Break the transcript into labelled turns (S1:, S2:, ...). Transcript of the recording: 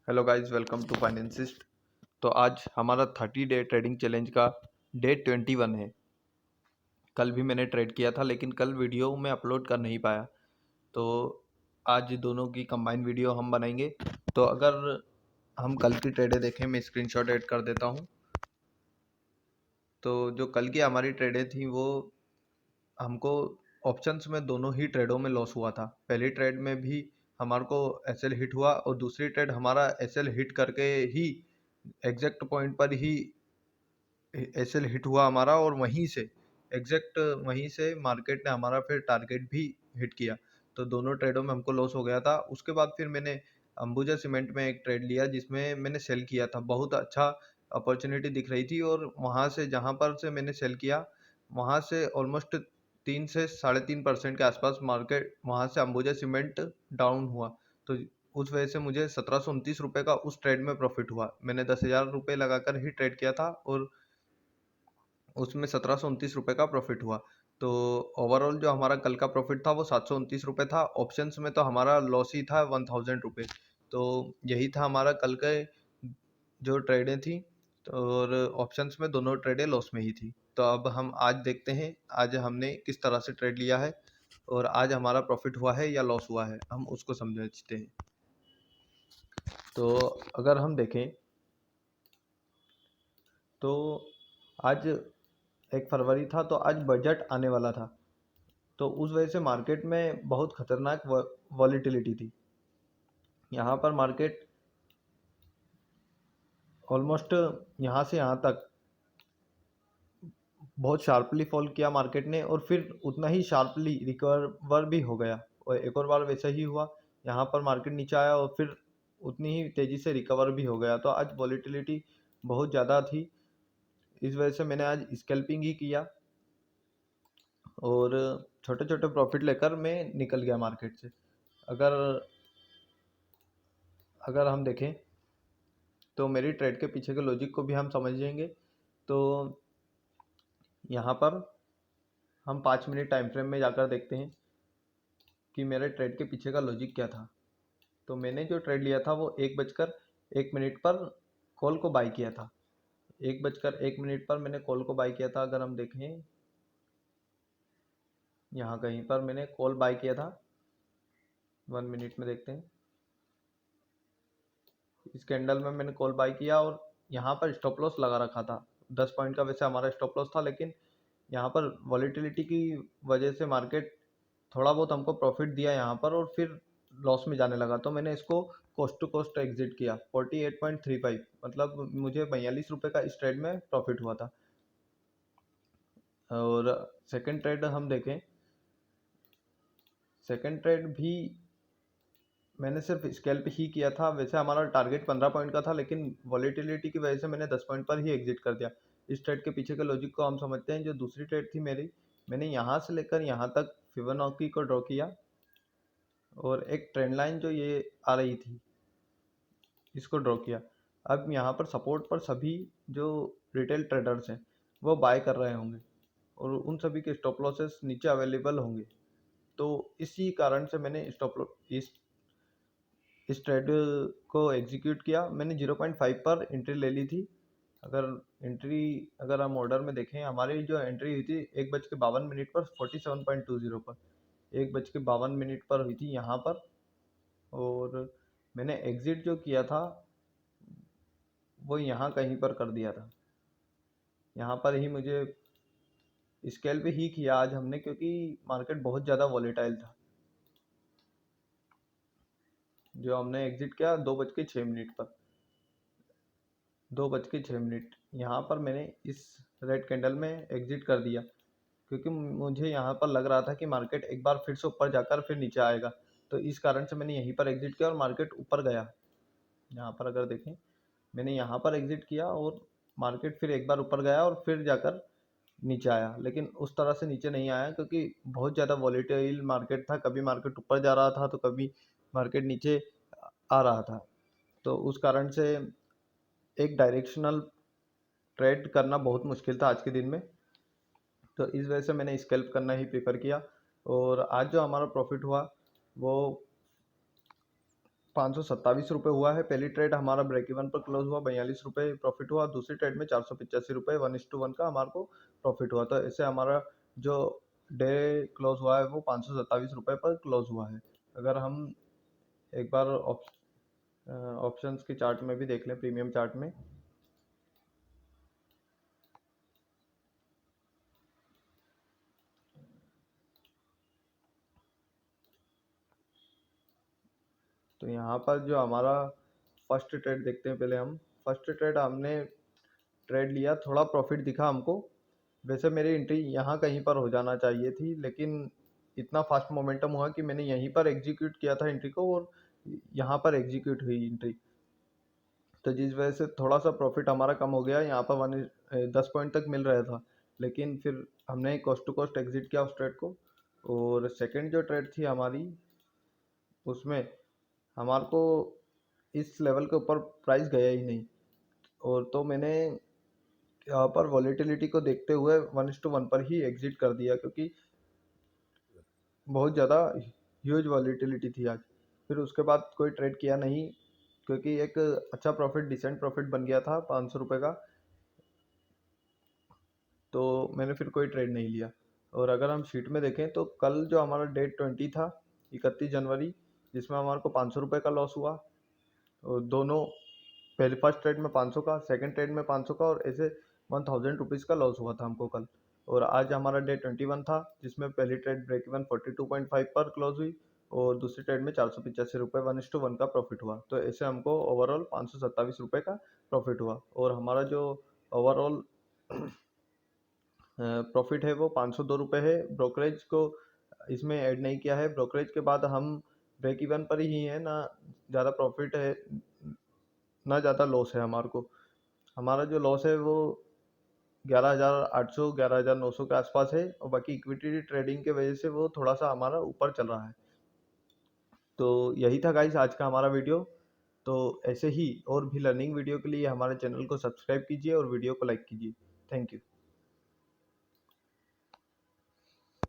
S1: Hello guys, welcome to Financist. तो आज हमारा 30 डे ट्रेडिंग चैलेंज का डे 21 है। कल भी मैंने ट्रेड किया था लेकिन कल वीडियो मैं अपलोड कर नहीं पाया। तो आज दोनों की कंबाइन वीडियो हम बनाएंगे। तो अगर हम कल की ट्रेडें देखें, मैं स्क्रीनशॉट ऐड कर देता हूं। तो जो कल की हमारी ट्रेडें थी वो हमको ऑप्शंस में दोनों ही ट्रेडों में लॉस हुआ था। पहली ट्रेड में भी हमारे को एसएल हिट हुआ और दूसरी ट्रेड हमारा एसएल हिट करके ही एग्जैक्ट पॉइंट पर ही एसएल हिट हुआ हमारा, और वहीं से एग्जैक्ट वहीं से मार्केट ने हमारा फिर टारगेट भी हिट किया। तो दोनों ट्रेडों में हमको लॉस हो गया था। उसके बाद फिर मैंने अंबुजा सीमेंट में एक ट्रेड लिया जिसमें मैंने सेल किया था। बहुत अच्छा अपॉर्चुनिटी दिख रही थी और वहां से जहां पर से मैंने सेल किया वहां से ऑलमोस्ट 3 से 3.5% के आसपास मार्केट वहां से अंबुजा सीमेंट डाउन हुआ। तो उस वजह से मुझे 1729 रुपये का उस ट्रेड में प्रॉफिट हुआ। मैंने 10,000 रुपये लगाकर ही ट्रेड किया था और उसमें 1729 रुपये का प्रॉफिट हुआ। तो ओवरऑल जो हमारा कल का प्रॉफिट था वो 729 रुपये था। ऑप्शंस में तो हमारा लॉस ही था 1000 रुपये। तो यही था हमारा कल के जो ट्रेडें थी। और ऑप्शंस में दोनों ट्रेडें लॉस में ही थी। तो अब हम आज देखते हैं आज हमने किस तरह से ट्रेड लिया है और आज हमारा प्रॉफिट हुआ है या लॉस हुआ है, हम उसको समझते हैं। तो अगर हम देखें तो आज 1 फरवरी था, तो आज बजट आने वाला था। तो उस वजह से मार्केट में बहुत खतरनाक वॉलीटिलिटी थी। यहाँ पर मार्केट ऑलमोस्ट यहाँ से यहाँ तक बहुत शार्पली फॉल किया मार्केट ने, और फिर उतना ही शार्पली रिकवर भी हो गया और एक और बार वैसा ही हुआ। यहाँ पर मार्केट नीचे आया और फिर उतनी ही तेज़ी से रिकवर भी हो गया। तो आज वॉलीटिलिटी बहुत ज़्यादा थी, इस वजह से मैंने आज स्कैल्पिंग ही किया और छोटे छोटे प्रॉफिट लेकर मैं निकल गया मार्केट से। अगर अगर हम देखें तो मेरी ट्रेड के पीछे के लॉजिक को भी हम समझेंगे। तो यहाँ पर हम 5 मिनट टाइम फ्रेम में जाकर देखते हैं कि मेरे ट्रेड के पीछे का लॉजिक क्या था। तो मैंने जो ट्रेड लिया था वो 1 बजकर 1 मिनट पर कॉल को बाई किया था। 1 बजकर 1 मिनट पर मैंने कॉल को बाई किया था। अगर हम देखें यहाँ कहीं पर मैंने कॉल बाई किया था। 1 मिनट में देखते हैं, इस कैंडल में मैंने कॉल बाई किया और यहाँ पर स्टॉप लॉस लगा रखा था। 10 पॉइंट का वैसे हमारा स्टॉप लॉस था, लेकिन यहाँ पर वॉलीटिलिटी की वजह से मार्केट थोड़ा बहुत हमको प्रॉफिट दिया यहाँ पर और फिर लॉस में जाने लगा। तो मैंने इसको कॉस्ट टू कॉस्ट एग्जिट किया 48.35, मतलब मुझे 42 रुपये का इस ट्रेड में प्रॉफिट हुआ था। और सेकंड ट्रेड हम देखें, सेकंड ट्रेड भी मैंने सिर्फ स्कैल्प ही किया था। वैसे हमारा टारगेट 15 पॉइंट का था, लेकिन वॉलीटिलिटी की वजह से मैंने 10 पॉइंट पर ही एग्जिट कर दिया। इस ट्रेड के पीछे के लॉजिक को हम समझते हैं। जो दूसरी ट्रेड थी मेरी, मैंने यहाँ से लेकर यहाँ तक फिबोनाची को ड्रॉ किया और एक ट्रेंड लाइन जो ये आ रही थी इसको ड्रॉ किया। अब यहाँ पर सपोर्ट पर सभी जो रिटेल ट्रेडर्स हैं वो बाय कर रहे होंगे और उन सभी के स्टॉप लॉसेस नीचे अवेलेबल होंगे। तो इसी कारण से मैंने इस ट्रेड को एग्जीक्यूट किया। मैंने 0.5 पर एंट्री ले ली थी। अगर हम ऑर्डर में देखें, हमारी जो एंट्री हुई थी 1 बज के 52 मिनट पर 47.20 पर, 1 बज के 52 मिनट पर हुई थी यहाँ पर। और मैंने एग्जिट जो किया था वो यहाँ कहीं पर कर दिया था। यहाँ पर ही मुझे स्केल पे ही किया आज हमने, क्योंकि मार्केट बहुत ज़्यादा वॉलेटाइल था। जो हमने एग्जिट किया 2 बज के 6 मिनट पर, 2 बज के 6 मिनट यहाँ पर मैंने इस रेड कैंडल में एग्जिट कर दिया, क्योंकि मुझे यहाँ पर लग रहा था कि मार्केट एक बार फिर से ऊपर जाकर फिर नीचे आएगा। तो इस कारण से मैंने यहीं पर एग्जिट किया और मार्केट ऊपर गया। यहाँ पर अगर देखें, मैंने यहाँ पर एग्जिट किया और मार्केट फिर एक बार ऊपर गया और फिर जाकर नीचे आया, लेकिन उस तरह से नीचे नहीं आया क्योंकि बहुत ज़्यादा वॉलेटाइल मार्केट था। कभी मार्केट ऊपर जा रहा था तो कभी मार्केट नीचे आ रहा था। तो उस कारण से एक डायरेक्शनल ट्रेड करना बहुत मुश्किल था आज के दिन में। तो इस वजह से मैंने स्कैल्प करना ही प्रेफर किया। और आज जो हमारा प्रॉफिट हुआ वो ₹527 हुआ है। पहली ट्रेड हमारा ब्रेक इवन पर क्लोज हुआ, ₹42 प्रॉफिट हुआ। दूसरी ट्रेड में ₹485 1:1 का हमारे को प्रॉफिट हुआ। तो इससे हमारा जो डे क्लोज हुआ है वो ₹527 पर क्लोज हुआ है। अगर हम एक बार ऑप्शंस के चार्ट में भी देख लें, प्रीमियम चार्ट में, तो यहाँ पर जो हमारा फर्स्ट ट्रेड देखते हैं पहले हम। फर्स्ट ट्रेड हमने ट्रेड लिया, थोड़ा प्रॉफिट दिखा हमको। वैसे मेरी एंट्री यहाँ कहीं पर हो जाना चाहिए थी, लेकिन इतना फास्ट मोमेंटम हुआ कि मैंने यहीं पर एग्जीक्यूट किया था एंट्री को, और यहाँ पर एग्जीक्यूट हुई एंट्री। तो जिस वजह से थोड़ा सा प्रॉफिट हमारा कम हो गया। यहाँ पर 10 पॉइंट तक मिल रहा था, लेकिन फिर हमने कॉस्ट टू कॉस्ट एग्जिट किया उस ट्रेड को। और सेकंड जो ट्रेड थी हमारी, उसमें हमारे को इस लेवल के ऊपर प्राइस गया ही नहीं। और तो मैंने यहाँ पर वॉलेटिलिटी को देखते हुए 1:1 पर ही एग्जिट कर दिया, क्योंकि बहुत ज़्यादा ह्यूज वॉलेटिलिटी थी आज। फिर उसके बाद कोई ट्रेड किया नहीं, क्योंकि एक अच्छा प्रॉफिट, डिसेंट प्रॉफिट बन गया था ₹500 का। तो मैंने फिर कोई ट्रेड नहीं लिया। और अगर हम शीट में देखें तो कल जो हमारा डेट 20 था, 31 जनवरी, जिसमें हमारे को ₹500 का लॉस हुआ। और दोनों, पहले फर्स्ट ट्रेड में 500 का, सेकंड ट्रेड में 500 का, और ऐसे ₹1000 का लॉस हुआ था हमको कल। और आज हमारा डे 21 था, जिसमें पहली ट्रेड ब्रेक इवन 42.5 पर क्लोज हुई, और दूसरी ट्रेड में ₹485 1:1 का प्रॉफिट हुआ। तो ऐसे हमको ओवरऑल ₹527 का प्रॉफिट हुआ। और हमारा जो ओवरऑल प्रॉफिट है वो ₹502 है। ब्रोकरेज को इसमें ऐड नहीं किया है। ब्रोकरेज के बाद हम ब्रेक इवन पर ही है, ना ज़्यादा प्रॉफिट है ना ज़्यादा लॉस है हमारे को। हमारा जो लॉस है वो 11,800 11,900 के आसपास है, और बाकी इक्विटी ट्रेडिंग के वजह से वो थोड़ा सा हमारा ऊपर चल रहा है। तो यही था गाइस आज का हमारा वीडियो। तो ऐसे ही और भी लर्निंग वीडियो के लिए हमारे चैनल को सब्सक्राइब कीजिए और वीडियो को लाइक कीजिए। Thank you.